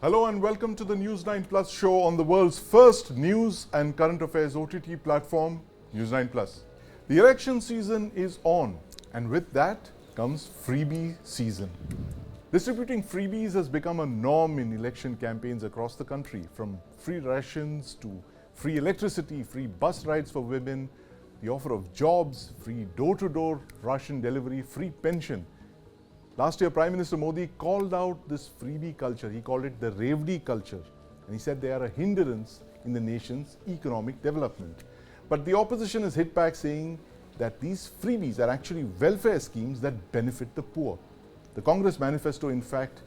Hello and welcome to the News9 Plus Show on the world's first news and current affairs OTT platform, News9 Plus. The election season is on, and with that comes freebie season. Distributing freebies has become a norm in election campaigns across the country, from free rations to free electricity, free bus rides for women, the offer of jobs, free door-to-door ration delivery, free pension. Last year, Prime Minister Modi called out this freebie culture. He called it the Retd culture. And he said they are a hindrance in the nation's economic development. But the opposition has hit back saying that these freebies are actually welfare schemes that benefit the poor. The Congress manifesto, in fact,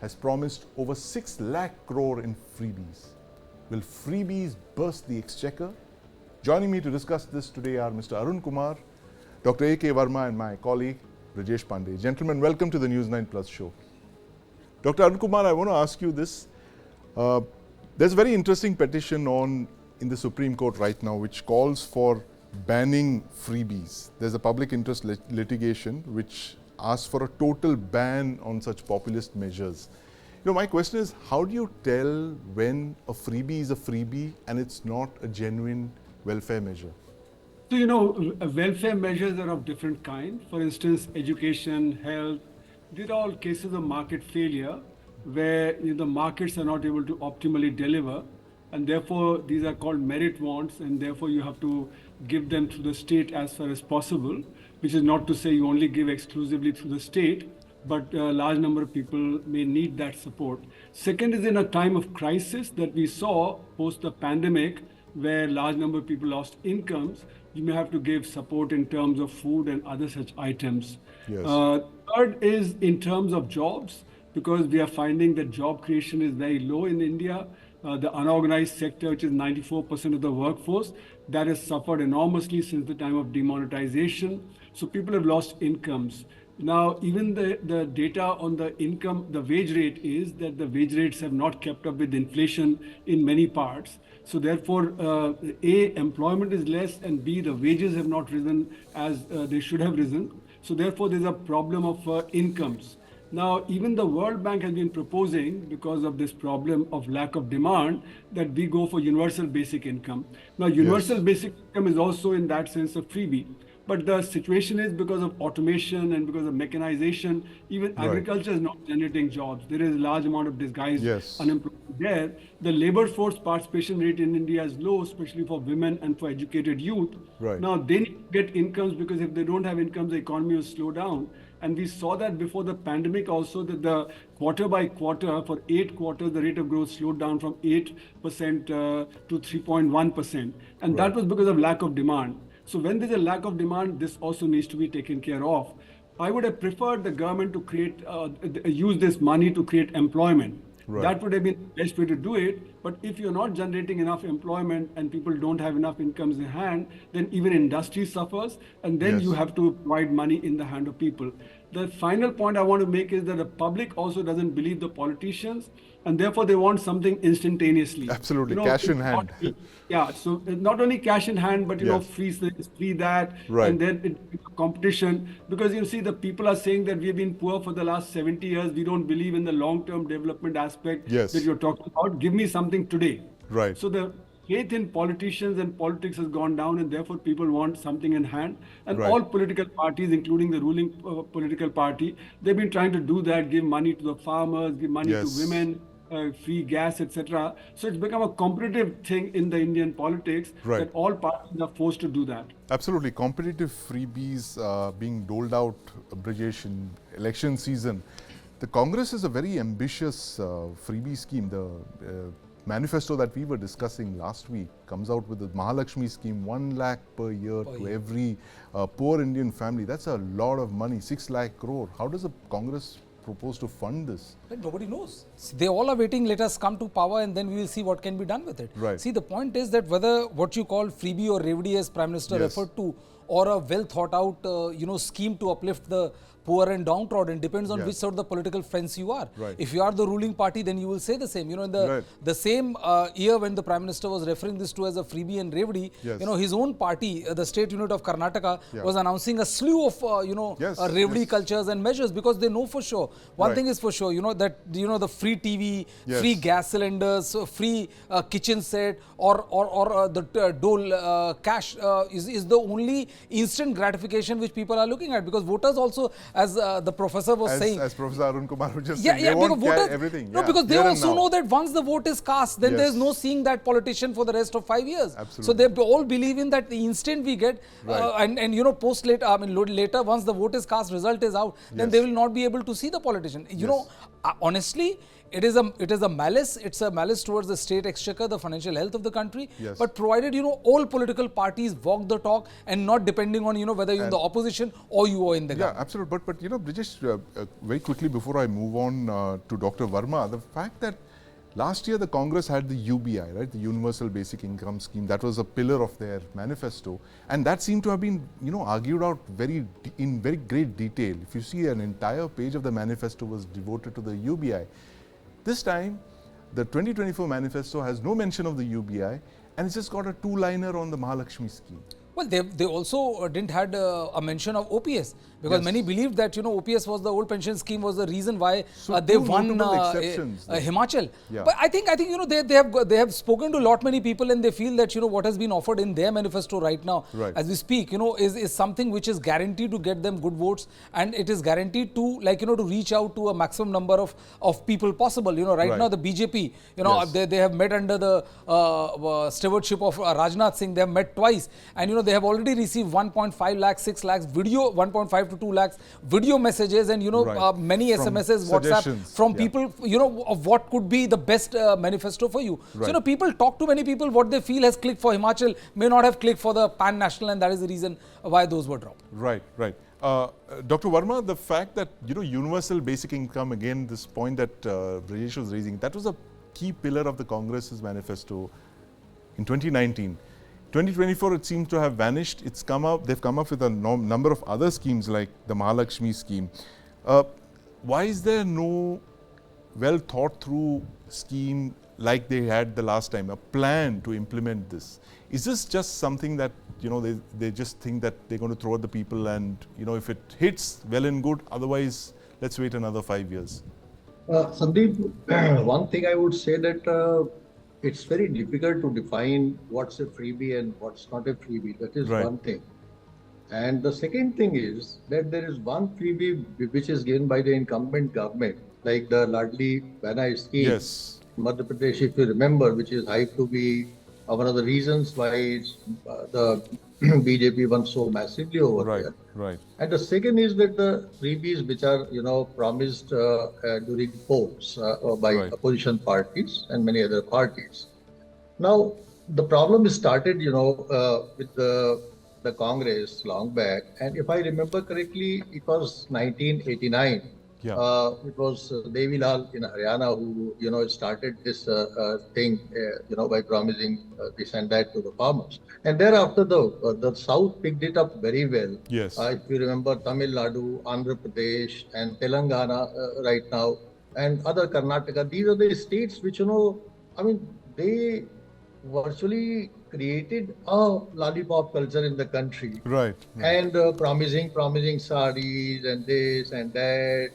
has promised over 6 lakh crore in freebies. Will freebies burst the exchequer? Joining me to discuss this today are Mr. Arun Kumar, Dr. A.K. Verma and my colleague, Rajesh Pandey. Gentlemen, welcome to the News9 Plus Show. Dr. Arun Kumar, I want to ask you this. There's a very interesting petition in the Supreme Court right now which calls for banning freebies. There's a public interest litigation which asks for a total ban on such populist measures. My question is, how do you tell when a freebie is a freebie and it's not a genuine welfare measure? So, welfare measures are of different kind. For instance, education, health, these are all cases of market failure where the markets are not able to optimally deliver, and therefore these are called merit wants, and therefore you have to give them through the state as far as possible, which is not to say you only give exclusively through the state, but a large number of people may need that support. Second is in a time of crisis that we saw post the pandemic, where large number of people lost incomes, you may have to give support in terms of food and other such items. Yes. Third is in terms of jobs, because we are finding that job creation is very low in India. The unorganized sector, which is 94% of the workforce, that has suffered enormously since the time of demonetization. So people have lost incomes. Now, even the data on the income, the wage rate is that the wage rates have not kept up with inflation in many parts. So therefore, A, employment is less, and B, the wages have not risen as they should have risen. So therefore, there's a problem of incomes. Now, even the World Bank has been proposing, because of this problem of lack of demand, that we go for universal basic income. Now, universal basic income is also in that sense a freebie. But the situation is, because of automation and because of mechanization, even agriculture is not generating jobs. There is a large amount of disguised unemployment there. The labor force participation rate in India is low, especially for women and for educated youth. Now, they need to get incomes, because if they don't have incomes, the economy will slow down. And we saw that before the pandemic also, that the quarter by quarter, for 8 quarters, the rate of growth slowed down from 8% to 3.1%. And that was because of lack of demand. So when there's a lack of demand, this also needs to be taken care of. I would have preferred the government to use this money to create employment. That would have been the best way to do it. But if you're not generating enough employment and people don't have enough incomes in hand, then even industry suffers, and then you have to provide money in the hand of people. The final point I want to make is that the public also doesn't believe the politicians, and therefore they want something instantaneously. Absolutely, cash in hand. So not only cash in hand, but free this, free that, and then competition. Because you see, the people are saying that we've been poor for the last 70 years. We don't believe in the long-term development aspect that you're talking about. Give me something today. So the faith in politicians and politics has gone down, and therefore people want something in hand. And all political parties, including the ruling political party, they've been trying to do that, give money to the farmers, give money to women, free gas, etc. So it's become a competitive thing in the Indian politics that all parties are forced to do that. Absolutely. Competitive freebies being doled out, Brajesh, in election season. The Congress is a very ambitious freebie scheme. The manifesto that we were discussing last week comes out with the Mahalakshmi scheme, 1 lakh per year to every poor Indian family. That's a lot of money, 6 lakh crore. How does the Congress propose to fund this? Nobody knows. They all are waiting, let us come to power and then we will see what can be done with it. See, the point is that whether what you call freebie or Retd, as Prime Minister referred to, or a well thought out scheme to uplift the poor and downtrodden, depends on which sort of the political fence you are. If you are the ruling party, then you will say the same. In the same year when the Prime Minister was referring this to as a freebie and Retd, his own party, the state unit of Karnataka, was announcing a slew of Retd cultures and measures, because they know for sure sure. One thing is for sure, that the free TV, free gas cylinders, free kitchen set, or the dole cash is the only instant gratification which people are looking at, because voters also, as the professor was saying, as Professor Arun Kumar was just saying, they want everything. No, because they also know that once the vote is cast, then there's no seeing that politician for the rest of 5 years. Absolutely. So they all believe in that the instant we get, and post later, later, once the vote is cast, result is out, then they will not be able to see the politician. Honestly, it is a malice. It's a malice towards the state exchequer, the financial health of the country. But provided all political parties walk the talk and not depending on whether you're in the opposition or you are in the government. Yeah, absolutely. But Brijesh, very quickly before I move on to Dr. Verma, the fact that last year the Congress had the UBI, right, the Universal Basic Income Scheme, that was a pillar of their manifesto, and that seemed to have been argued out in very great detail. If you see, an entire page of the manifesto was devoted to the UBI. This time, the 2024 manifesto has no mention of the UBI, and it's just got a two-liner on the Mahalakshmi scheme. Well, they also didn't had a mention of OPS, because many believed that OPS was the old pension scheme, was the reason why they won Himachal. But I think they have spoken to a lot many people, and they feel that what has been offered in their manifesto right now, as we speak, is something which is guaranteed to get them good votes, and it is guaranteed to to reach out to a maximum number of people possible. Right now the BJP, they have met under the stewardship of Rajnath Singh. They have met twice, and they have already received 1.5 lakhs, 6 lakhs video, 1.5 to 2 lakhs video messages, and many SMSs, WhatsApp from people, of what could be the best manifesto for you. So people talk to many people. What they feel has clicked for Himachal may not have clicked for the pan national, and that is the reason why those were dropped. Right. Dr. Verma, the fact that universal basic income, again, this point that Brijesh was raising, that was a key pillar of the Congress's manifesto in 2019. 2024, it seems to have vanished. It's come up. They've come up with a number of other schemes like the Mahalakshmi scheme. Why is there no well thought through scheme like they had the last time, a plan to implement this? Is this just something that they just think that they're going to throw at the people, and if it hits, well and good, otherwise let's wait another 5 years? Sandeep, one thing I would say that it's very difficult to define what's a freebie and what's not a freebie. That is one thing. And the second thing is that there is one freebie which is given by the incumbent government, like the Ladli Behna scheme. Yes. Madhya Pradesh, if you remember, which is hyped to be one of the reasons why the BJP won so massively over there. Right. And the second is that the freebies which are, promised during polls by opposition parties and many other parties. Now, the problem started, with the Congress long back. And if I remember correctly, it was 1989. It was Devi Lal in Haryana who, started this thing, by promising this and that to the farmers. And thereafter, the South picked it up very well. Yes. If you remember, Tamil Nadu, Andhra Pradesh, and Telangana right now, and other Karnataka, these are the states which, they virtually created a lollipop culture in the country. Right. And promising sarees and this and that,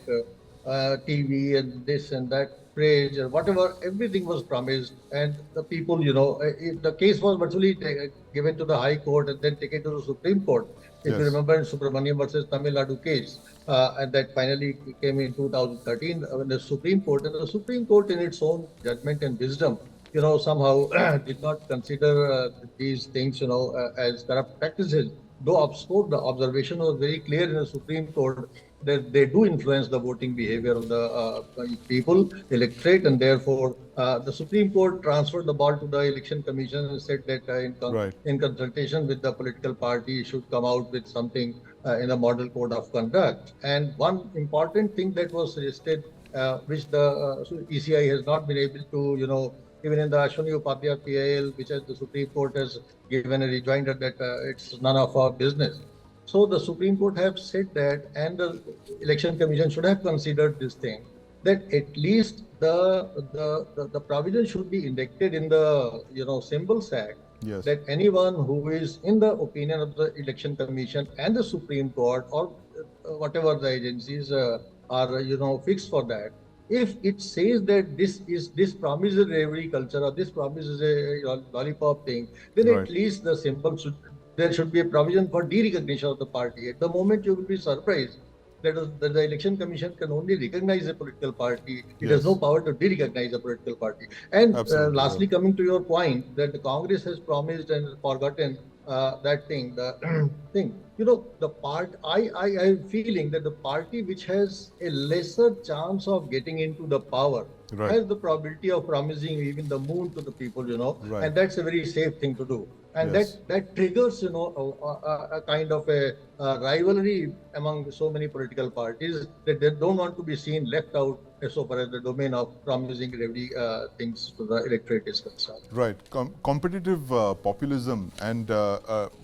TV and this and that, fridge and whatever, everything was promised. And the people, if the case was virtually given to the High Court and then taken to the Supreme Court. If you remember in Subramaniam versus Tamil Nadu case, and that finally came in 2013 when the Supreme Court, and the Supreme Court in its own judgment and wisdom, somehow did not consider these things, as corrupt practices. Though of course the observation was very clear in the Supreme Court that they do influence the voting behavior of the people, electorate, and therefore the Supreme Court transferred the ball to the Election Commission and said that in consultation with the political party should come out with something in a model code of conduct. And one important thing that was suggested, which the ECI has not been able to, even in the Ashwini Upadhyay PIL, which the Supreme Court has given a rejoinder that it's none of our business. So the Supreme Court have said that, and the Election Commission should have considered this thing, that at least the provision should be indicted in the Symbols Act, that anyone who is in the opinion of the Election Commission and the Supreme Court or whatever the agencies are fixed for that. If it says that this promises every culture or this promises a lollipop thing, then Right. at least there should be a provision for de-recognition of the party. At the moment, you will be surprised that the election commission can only recognize a political party. It has no Yes. power to de-recognize a political party. And Absolutely. lastly, Right. coming to your point that the Congress has promised and forgotten that thing, the thing. I am feeling that the party which has a lesser chance of getting into the power Right. has the probability of promising even the moon to the people, Right. and that's a very safe thing to do. And Yes. that triggers, a kind of a rivalry among so many political parties that they don't want to be seen left out so far as the domain of promising every things to the electorate is concerned. Right. Competitive populism. And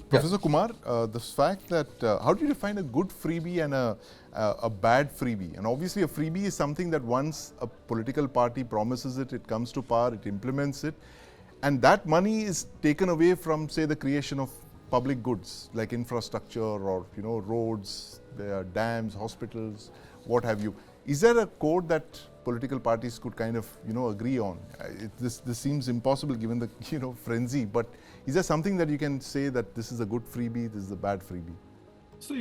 Professor Kumar, the fact that how do you define a good freebie and a bad freebie? And obviously a freebie is something that once a political party promises it, it comes to power, it implements it, and that money is taken away from, say, the creation of public goods like infrastructure or roads, there are dams, hospitals, what have you. Is there a code that political parties could kind of agree on? This seems impossible given the frenzy, but is there something that you can say that this is a good freebie, this is a bad freebie? So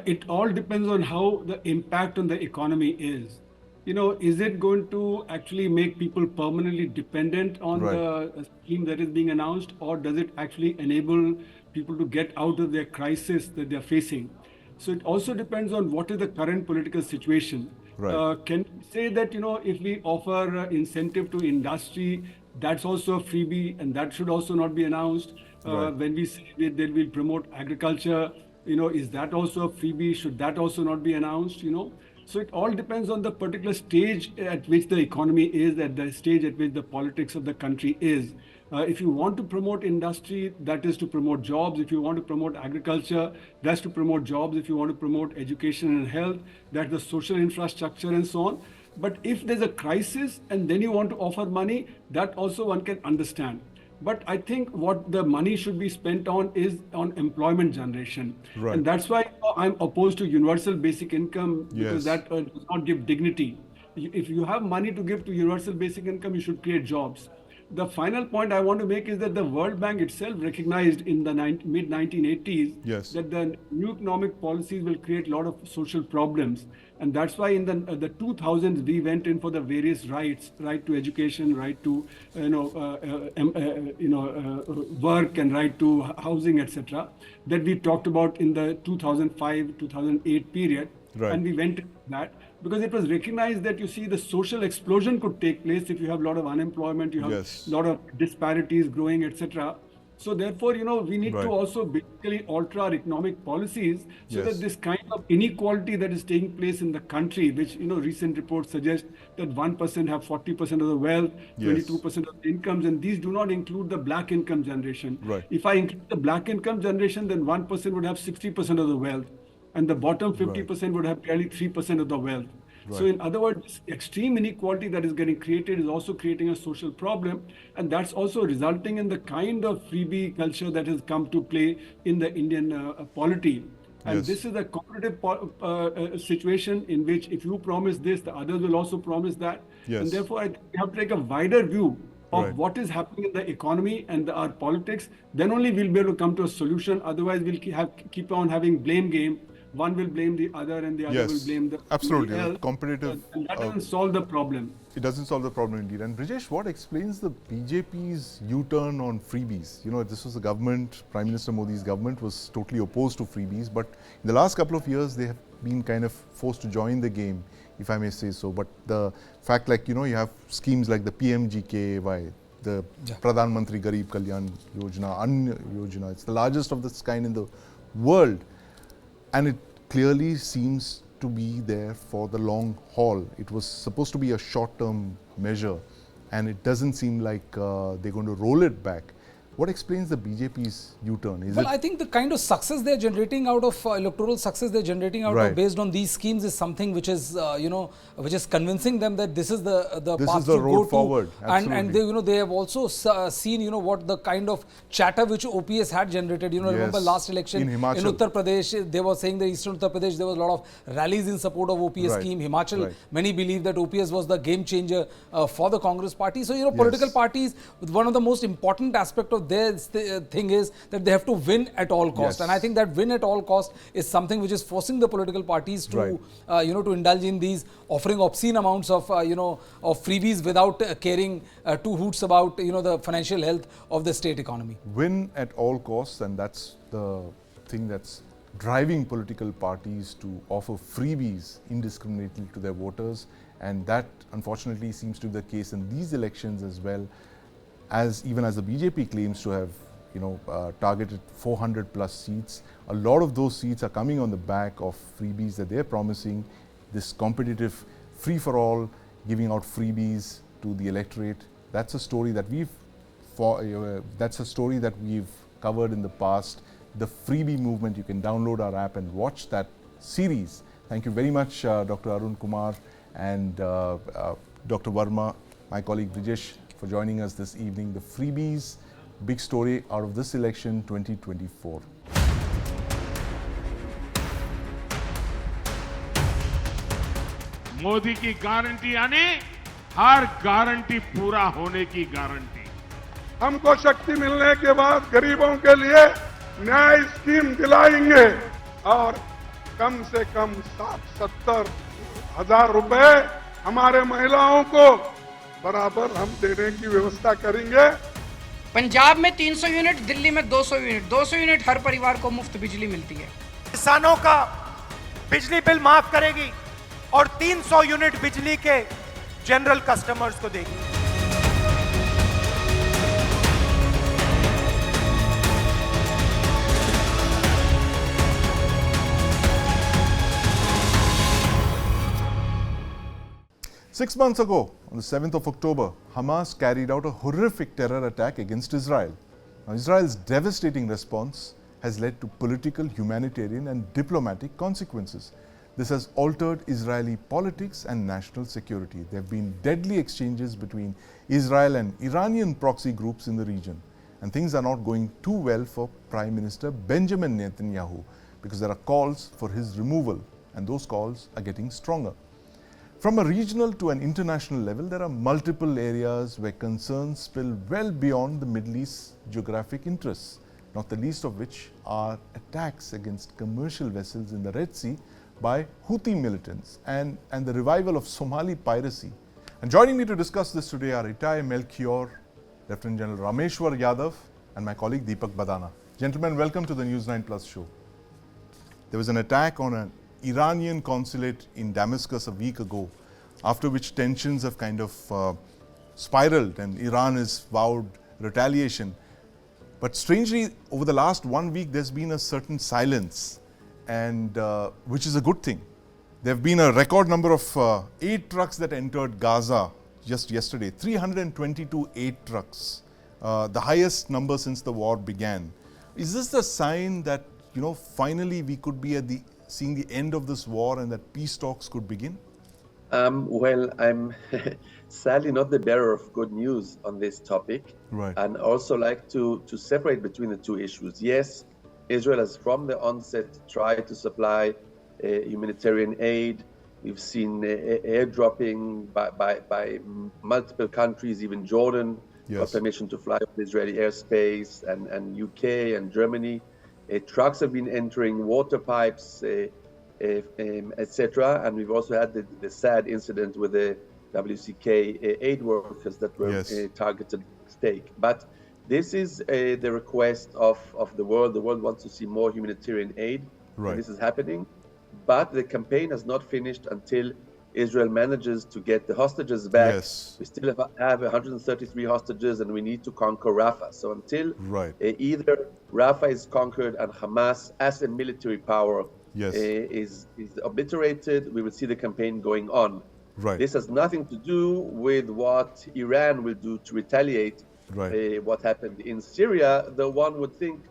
it all depends on how the impact on the economy is. Is it going to actually make people permanently dependent on the scheme that is being announced, or does it actually enable people to get out of their crisis that they're facing? So it also depends on what is the current political situation. Right. Can we say that, if we offer incentive to industry, that's also a freebie and that should also not be announced? When we say that we'll promote agriculture, is that also a freebie? Should that also not be announced? So it all depends on the particular stage at which the economy is, at the stage at which the politics of the country is. If you want to promote industry, that is to promote jobs. If you want to promote agriculture, that's to promote jobs. If you want to promote education and health, that's the social infrastructure and so on. But if there's a crisis and then you want to offer money, that also one can understand. But I think what the money should be spent on is on employment generation. Right. And that's why I'm opposed to universal basic income, because that does not give dignity. If you have money to give to universal basic income, you should create jobs. The final point I want to make is that the World Bank itself recognized in the mid-1980s that the new economic policies will create a lot of social problems. And that's why in the 2000s, we went in for the various rights, right to education, right to work, and right to housing, etc., that we talked about in the 2005-2008 period. Right. And we went into that because it was recognized that, the social explosion could take place if you have a lot of unemployment, you have a lot of disparities growing, etc. So therefore, we need to also basically alter our economic policies so that this kind of inequality that is taking place in the country, which, recent reports suggest that 1% have 40% of the wealth, 22% of the incomes, and these do not include the black income generation. If I include the black income generation, then 1% would have 60% of the wealth, and the bottom 50% would have barely 3% of the wealth. So in other words, extreme inequality that is getting created is also creating a social problem, and that's also resulting in the kind of freebie culture that has come to play in the Indian polity. And this is a competitive situation in which if you promise this, the others will also promise that. And therefore, we have to take a wider view of what is happening in the economy and our politics. Then only we'll be able to come to a solution. Otherwise, we'll keep on having blame game. One will blame the other and the other will blame the absolutely else. Competitive. And that doesn't solve the problem. It doesn't solve the problem indeed. And Brijesh, what explains the BJP's U-turn on freebies? This was the government, Prime Minister Modi's government was totally opposed to freebies, but in the last couple of years they have been kind of forced to join the game, if I may say so. But the fact, you have schemes like the PMGKY, the Pradhan Mantri Garib Kalyan Yojana, Anna Yojana, it's the largest of this kind in the world. And it clearly seems to be there for the long haul. It was supposed to be a short-term measure, and it doesn't seem like they're going to roll it back. What explains the BJP's U-turn? Well, I think the kind of success they're generating out of electoral success they're generating out of based on these schemes is something which is which is convincing them that this is the path to go forward. To. And they they have also seen what the kind of chatter which OPS had generated. Remember last election in Uttar Pradesh, they were saying that Eastern Uttar Pradesh there was a lot of rallies in support of OPS scheme. Himachal, many believe that OPS was the game changer for the Congress party. So political parties, one of the most important aspect of their thing is that they have to win at all cost, and I think that win at all cost is something which is forcing the political parties to to indulge in these, offering obscene amounts of of freebies without caring two hoots about the financial health of the state economy. Win at all costs, and that's the thing that's driving political parties to offer freebies indiscriminately to their voters, and that unfortunately seems to be the case in these elections as well. Even as the BJP claims to have, targeted 400 plus seats, a lot of those seats are coming on the back of freebies that they're promising. This competitive free-for-all, giving out freebies to the electorate. That's a story that we've covered in the past. The freebie movement. You can download our app and watch that series. Thank you very much, Dr. Arun Kumar and Dr. Verma, my colleague Brijesh, for joining us this evening. The freebies, big story out of this election 2024. Modi की guarantee यानी हर guarantee पूरा होने की guarantee. हमको शक्ति मिलने के बाद गरीबों के लिए न्याय स्कीम दिलाएंगे और कम से कम 60-70 हजार रुपए हमारे महिलाओं को बराबर हम देने की व्यवस्था करेंगे। पंजाब में 300 यूनिट, दिल्ली में 200 यूनिट, 200 यूनिट हर परिवार को मुफ्त बिजली मिलती है। किसानों का बिजली बिल माफ करेगी और 300 यूनिट बिजली के जनरल कस्टमर्स को देगी। 6 months ago, on the 7th of October, Hamas carried out a horrific terror attack against Israel. Now, Israel's devastating response has led to political, humanitarian and diplomatic consequences. This has altered Israeli politics and national security. There have been deadly exchanges between Israel and Iranian proxy groups in the region. And things are not going too well for Prime Minister Benjamin Netanyahu, because there are calls for his removal, and those calls are getting stronger. From a regional to an international level, there are multiple areas where concerns spill well beyond the Middle East's geographic interests, not the least of which are attacks against commercial vessels in the Red Sea by Houthi militants and the revival of Somali piracy. And joining me to discuss this today are retired Melchior, Lieutenant General Rameshwar Yadav, and my colleague Deepak Badana. Gentlemen, welcome to the News9 Plus Show. There was an attack on an Iranian consulate in Damascus a week ago, after which tensions have kind of spiraled and Iran has vowed retaliation. But strangely, over the last 1 week, there's been a certain silence, and which is a good thing. There have been a record number of 8 trucks that entered Gaza just yesterday, 322 8 trucks, the highest number since the war began. Is this the sign that, finally we could be seeing the end of this war and that peace talks could begin? Well, I'm sadly not the bearer of good news on this topic. Right. And also like to separate between the two issues. Yes, Israel has from the onset tried to supply humanitarian aid. We've seen airdropping by multiple countries, even Jordan, got permission to fly over Israeli airspace, and UK and Germany. Trucks have been entering, water pipes, etc. And we've also had the sad incident with the WCK aid workers that were targeted stake. But this is the request of the world. The world wants to see more humanitarian aid. Right. This is happening. But the campaign has not finished until Israel manages to get the hostages back. Yes. We still have 133 hostages, and we need to conquer Rafah. So until either Rafah is conquered and Hamas as a military power is obliterated, we will see the campaign going on. Right. This has nothing to do with what Iran will do to retaliate what happened in Syria, though one would think,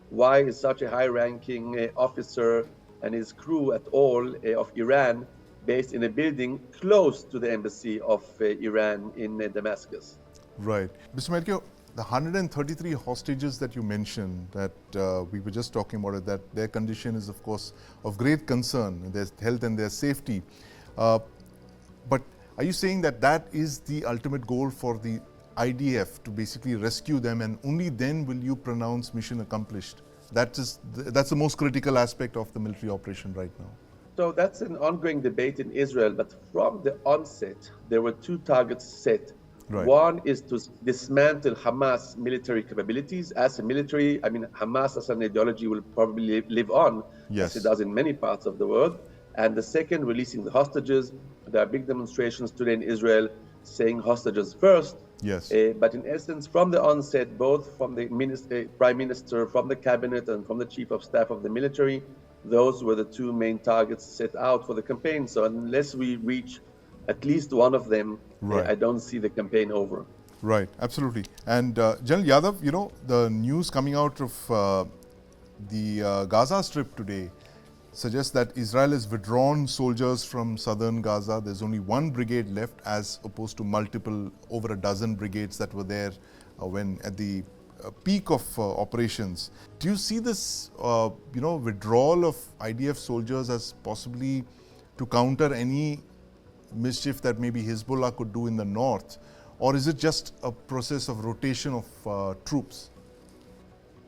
why is such a high-ranking officer and his crew at all of Iran based in a building close to the embassy of Iran in Damascus? Right. Mr. Melchior, the 133 hostages that you mentioned, that we were just talking about it, that their condition is, of course, of great concern, their health and their safety. But are you saying that that is the ultimate goal for the IDF, to basically rescue them, and only then will you pronounce mission accomplished? That's the most critical aspect of the military operation right now. So that's an ongoing debate in Israel, but from the onset, there were two targets set. Right. One is to dismantle Hamas military capabilities. As a military, I mean, Hamas as an ideology will probably live on, yes, as it does in many parts of the world. And the second, releasing the hostages. There are big demonstrations today in Israel saying hostages first. Yes. But in essence, from the onset, both from the Prime Minister, from the cabinet, and from the Chief of Staff of the military, those were the two main targets set out for the campaign. So unless we reach at least one of them, right, I don't see the campaign over. Right, absolutely. And General Yadav, you know, the news coming out of the Gaza Strip today suggests that Israel has withdrawn soldiers from southern Gaza. There's only one brigade left, as opposed to multiple, over a dozen brigades that were there when at the peak of operations. Do you see this, withdrawal of IDF soldiers as possibly to counter any mischief that maybe Hezbollah could do in the north, or is it just a process of rotation of troops?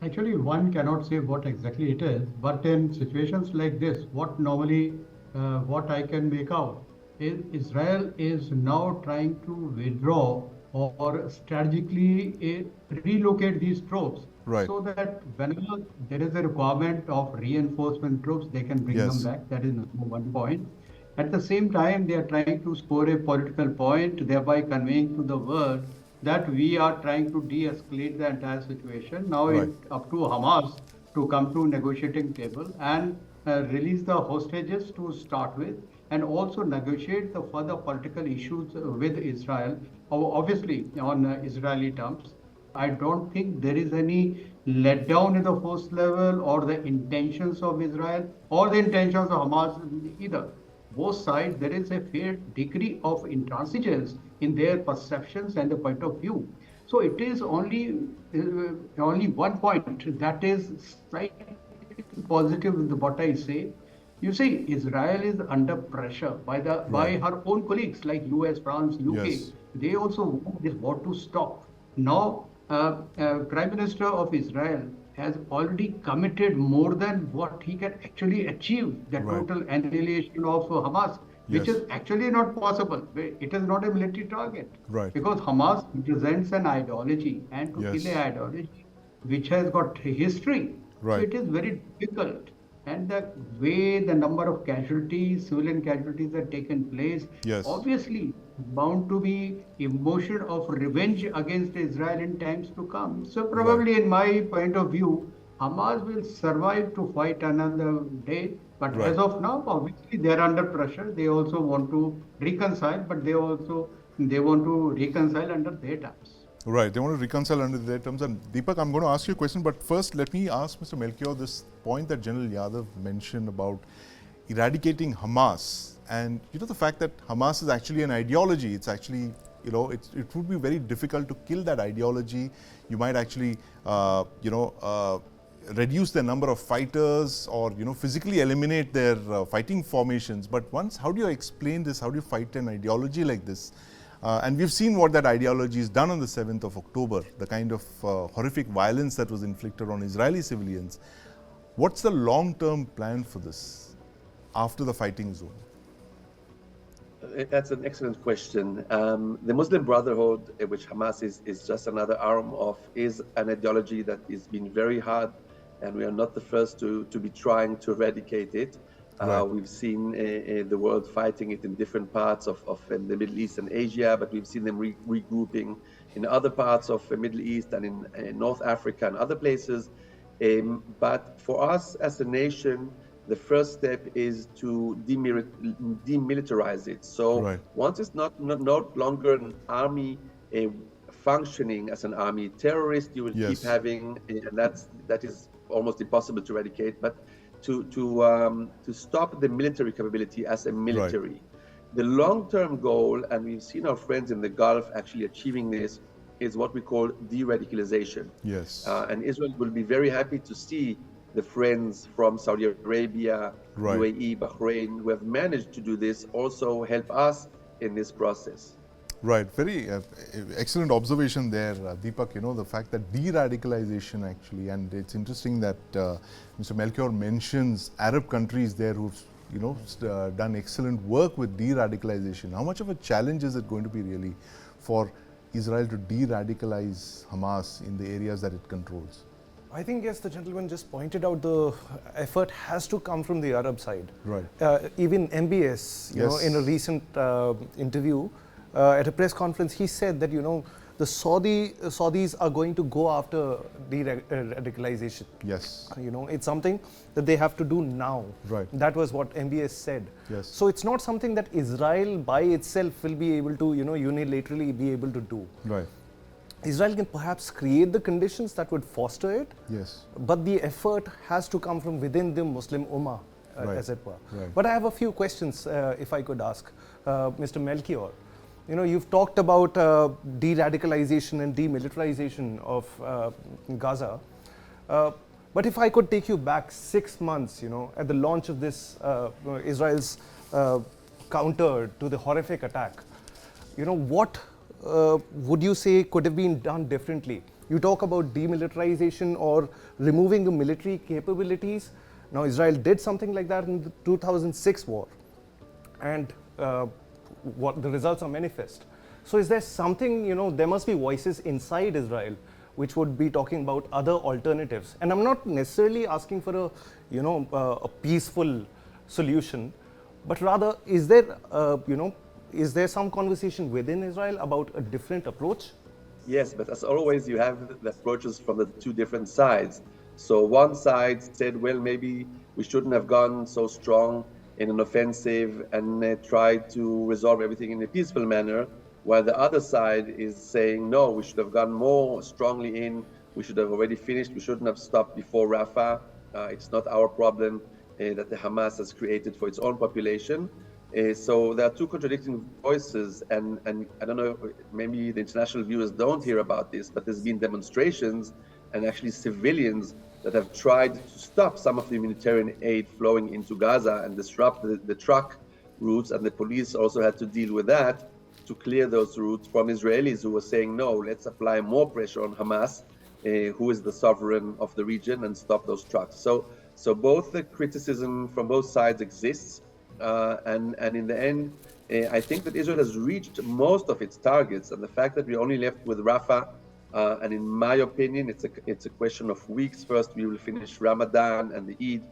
Actually, one cannot say what exactly it is, but in situations like this, what I can make out is Israel is now trying to withdraw or strategically relocate these troops, right, so that whenever there is a requirement of reinforcement troops, they can bring them back. That is one point. At the same time, they are trying to score a political point, thereby conveying to the world that we are trying to de-escalate the entire situation. Now it's up to Hamas to come to negotiating table and release the hostages to start with, and also negotiate the further political issues with Israel, obviously on Israeli terms. I don't think there is any letdown in the force level or the intentions of Israel or the intentions of Hamas either. Both sides, there is a fair degree of intransigence in their perceptions and the point of view. So it is only one point that is slightly positive with what I say. You see, Israel is under pressure by her own colleagues like US, France, UK. Yes. They also want this war to stop. Now, Prime Minister of Israel has already committed more than what he can actually achieve, the total annihilation of Hamas, which is actually not possible. It is not a military target. Right. Because Hamas represents an ideology, and to kill an ideology which has got history, so it is very difficult. And the way the number of casualties, civilian casualties have taken place, obviously bound to be emotion of revenge against Israel in times to come. So probably in my point of view, Hamas will survive to fight another day. But as of now, obviously they are under pressure. They also want to reconcile, but they want to reconcile under their terms. Right, they want to reconcile under their terms. And Deepak, I'm going to ask you a question, but first let me ask Mr. Melchior this point that General Yadav mentioned about eradicating Hamas, and the fact that Hamas is actually an ideology. It's actually, it would be very difficult to kill that ideology. You might actually, reduce the number of fighters, or physically eliminate their fighting formations. But how do you explain this? How do you fight an ideology like this? And we've seen what that ideology has done on the 7th of October, the kind of horrific violence that was inflicted on Israeli civilians. What's the long-term plan for this after the fighting is over? That's an excellent question. The Muslim Brotherhood, which Hamas is just another arm of, is an ideology that has been very hard, and we are not the first to be trying to eradicate it. We've seen the world fighting it in different parts of the Middle East and Asia, but we've seen them regrouping in other parts of the Middle East and in North Africa and other places. But for us as a nation, the first step is to demilitarize it. So once it's not longer an army functioning as an army. Terrorists you will keep having, and that is almost impossible to eradicate. But to stop the military capability as a military. Right. The long-term goal, and we've seen our friends in the Gulf actually achieving this, is what we call deradicalization. Yes. And Israel will be very happy to see the friends from Saudi Arabia, UAE, Bahrain, who have managed to do this, also help us in this process. Right, very excellent observation there, Deepak. You know, the fact that de-radicalization actually, and it's interesting that Mr. Melchior mentions Arab countries there who've, you know, done excellent work with de-radicalization. How much of a challenge is it going to be really for Israel to de-radicalize Hamas in the areas that it controls? I think, yes, the gentleman just pointed out the effort has to come from the Arab side. Right. Even MBS, you know, in a recent interview, at a press conference, he said that, you know, the Saudis are going to go after de-radicalization. Yes. You know, it's something that they have to do now. Right. That was what MBS said. Yes. So it's not something that Israel by itself will be able to, you know, unilaterally be able to do. Right. Israel can perhaps create the conditions that would foster it. Yes. But the effort has to come from within the Muslim Ummah, as it were. Right. But I have a few questions, if I could ask Mr. Melchior. You know, you've talked about de-radicalization and demilitarization of Gaza. But if I could take you back 6 months, you know, at the launch of this Israel's counter to the horrific attack, you know, what would you say could have been done differently? You talk about demilitarization or removing the military capabilities. Now, Israel did something like that in the 2006 war, and what the results are manifest. So is there something, you know, there must be voices inside Israel which would be talking about other alternatives. And I'm not necessarily asking for a, you know, a peaceful solution, but rather is there, you know, is there some conversation within Israel about a different approach? Yes, but as always, you have the approaches from the two different sides. So one side said, well, maybe we shouldn't have gone so strong in an offensive and tried to resolve everything in a peaceful manner, while the other side is saying, no, we should have gone more strongly in, we should have already finished, we shouldn't have stopped before Rafah. It's not our problem that the Hamas has created for its own population. So there are two contradicting voices, and I don't know, maybe the international viewers don't hear about this, but there's been demonstrations and actually civilians that have tried to stop some of the humanitarian aid flowing into Gaza and disrupt the truck routes, and the police also had to deal with that to clear those routes from Israelis who were saying, no, let's apply more pressure on Hamas, who is the sovereign of the region, and stop those trucks. So both the criticism from both sides exists, and in the end, I think that Israel has reached most of its targets, and the fact that we're only left with Rafah, and in my opinion, it's a question of weeks. First, we will finish Ramadan and the Eid.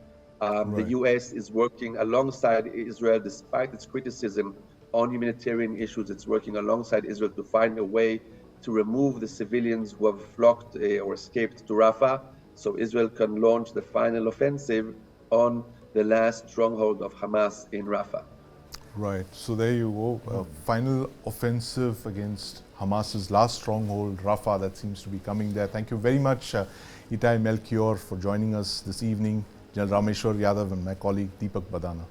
The US is working alongside Israel, despite its criticism on humanitarian issues. It's working alongside Israel to find a way to remove the civilians who have flocked or escaped to Rafah, so Israel can launch the final offensive on the last stronghold of Hamas in Rafah. Right. So there you go. Final offensive against Hamas's last stronghold, Rafah, that seems to be coming there. Thank you very much, Itai Melchior, for joining us this evening. General Rameshwar Yadav and my colleague Deepak Badana.